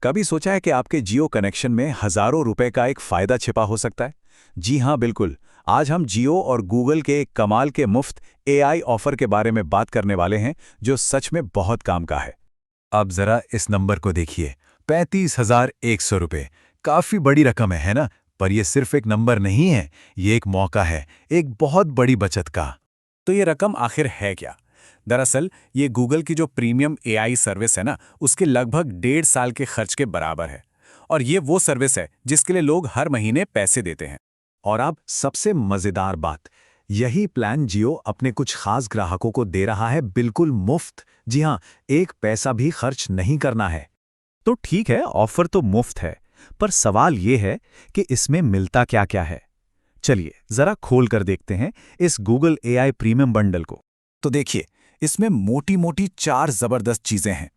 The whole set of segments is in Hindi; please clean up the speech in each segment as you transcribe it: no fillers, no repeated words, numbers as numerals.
कभी सोचा है कि आपके जियो कनेक्शन में हजारों रुपए का एक फायदा छिपा हो सकता है? जी हाँ, बिल्कुल। आज हम जियो और गूगल के एक कमाल के मुफ्त एआई ऑफर के बारे में बात करने वाले हैं, जो सच में बहुत काम का है। अब जरा इस नंबर को देखिए, 35,100 रुपये। काफी बड़ी रकम है ना? पर यह सिर्फ एक नंबर नहीं है, ये एक मौका है, एक बहुत बड़ी बचत का। तो ये रकम आखिर है क्या? दरअसल ये गूगल की जो प्रीमियम एआई सर्विस है ना, उसके लगभग 1.5 साल के खर्च के बराबर है। और ये वो सर्विस है जिसके लिए लोग हर महीने पैसे देते हैं। और अब सबसे मजेदार बात, यही प्लान जियो अपने कुछ खास ग्राहकों को दे रहा है, बिल्कुल मुफ्त। जी हाँ, एक पैसा भी खर्च नहीं करना है। तो ठीक है, ऑफर तो मुफ्त है, पर सवाल ये है कि इसमें मिलता क्या क्या है। चलिए जरा खोल कर देखते हैं इस गूगल एआई प्रीमियम बंडल को। तो देखिए, इसमें मोटी मोटी 4 जबरदस्त चीजें हैं।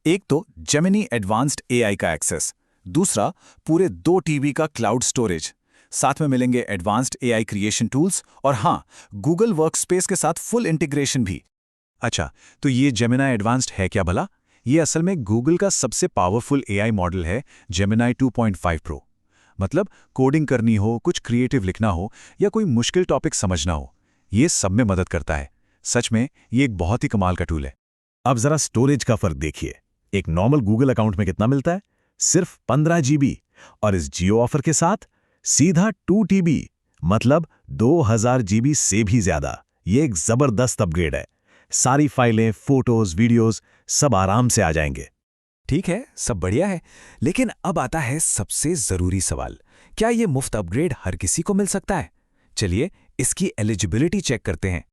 एक तो जेमिनी एडवांस्ड एआई का एक्सेस, दूसरा पूरे 2 टीबी का क्लाउड स्टोरेज, साथ में मिलेंगे एडवांस्ड एआई क्रिएशन टूल्स, और हाँ, गूगल वर्कस्पेस के साथ फुल इंटीग्रेशन भी। अच्छा, तो ये जेमिनाई एडवांस्ड है क्या भला? ये असल में गूगल का सबसे पावरफुल एआई मॉडल है, जेमिनाई 2.5 प्रो। मतलब कोडिंग करनी हो, कुछ क्रिएटिव लिखना हो या कोई मुश्किल टॉपिक समझना हो, ये सब में मदद करता है। सच में ये एक बहुत ही कमाल का टूल है। अब जरा स्टोरेज का फर्क देखिए। एक नॉर्मल गूगल अकाउंट में कितना मिलता है? सिर्फ 15 जीबी, और इस जियो ऑफर के साथ सीधा 2 टीबी, मतलब 2000 जीबी से भी ज्यादा। ये एक जबरदस्त अपग्रेड है। सारी फाइलें, फोटोज, वीडियोस सब आराम से आ जाएंगे। ठीक है, सब बढ़िया है, लेकिन अब आता है सबसे जरूरी सवाल। क्या ये मुफ्त अपग्रेड हर किसी को मिल सकता है? चलिए इसकी एलिजिबिलिटी चेक करते हैं।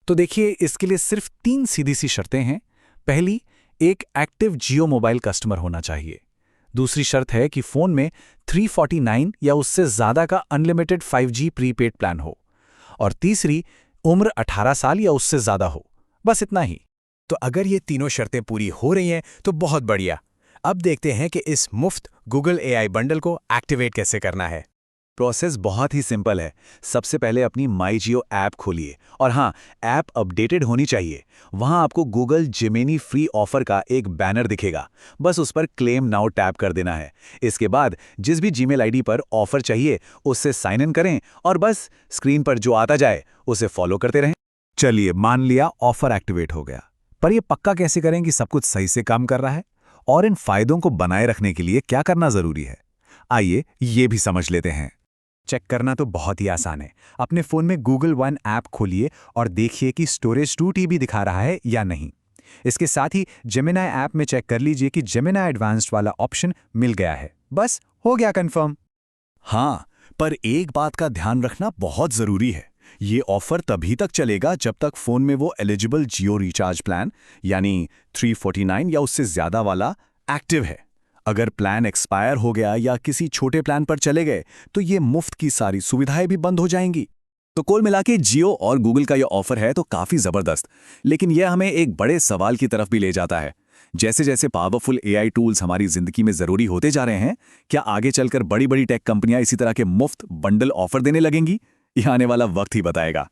तो देखिए, इसके लिए सिर्फ 3 सीधी सी शर्तें हैं। पहली, एक एक्टिव जियो मोबाइल कस्टमर होना चाहिए। दूसरी शर्त है कि फोन में 349 या उससे ज्यादा का अनलिमिटेड 5G प्रीपेड प्लान हो। और तीसरी, उम्र 18 साल या उससे ज्यादा हो। बस इतना ही। तो अगर ये तीनों शर्तें पूरी हो रही हैं तो बहुत बढ़िया। अब देखते हैं कि इस मुफ्त गूगल एआई बंडल को एक्टिवेट कैसे करना है। प्रोसेस बहुत ही सिंपल है। सबसे पहले अपनी माई जियो ऐप खोलिए, और हाँ, ऐप अपडेटेड होनी चाहिए। वहाँ आपको गूगल जेमिनी फ्री ऑफर का एक बैनर दिखेगा, बस उस पर क्लेम नाउ टैप कर देना है। इसके बाद जिस भी जीमेल आईडी पर ऑफर चाहिए उससे साइन इन करें, और बस स्क्रीन पर जो आता जाए उसे फॉलो करते रहें। चलिए, मान लिया ऑफर एक्टिवेट हो गया, पर यह पक्का कैसे करें कि सब कुछ सही से काम कर रहा है? और इन फायदों को बनाए रखने के लिए क्या करना जरूरी है? आइए ये भी समझ लेते हैं। चेक करना तो बहुत ही आसान है। अपने फ़ोन में गूगल वन ऐप खोलिए और देखिए कि स्टोरेज 2 टीबी दिखा रहा है या नहीं। इसके साथ ही जेमिनाई ऐप में चेक कर लीजिए कि जेमिनाई एडवांस्ड वाला ऑप्शन मिल गया है। बस हो गया कंफर्म। हाँ, पर एक बात का ध्यान रखना बहुत जरूरी है। ये ऑफर तभी तक चलेगा जब तक फोन में वो एलिजिबल जियो रिचार्ज प्लान यानी 349 या उससे ज्यादा वाला एक्टिव है। अगर प्लान एक्सपायर हो गया या किसी छोटे प्लान पर चले गए तो ये मुफ्त की सारी सुविधाएं भी बंद हो जाएंगी। तो कुल मिला के जियो और गूगल का ये ऑफर है तो काफी जबरदस्त, लेकिन यह हमें एक बड़े सवाल की तरफ भी ले जाता है। जैसे जैसे पावरफुल एआई टूल्स हमारी जिंदगी में जरूरी होते जा रहे हैं, क्या आगे चलकर बड़ी बड़ी टेक कंपनियां इसी तरह के मुफ्त बंडल ऑफर देने लगेंगी? यह आने वाला वक्त ही बताएगा।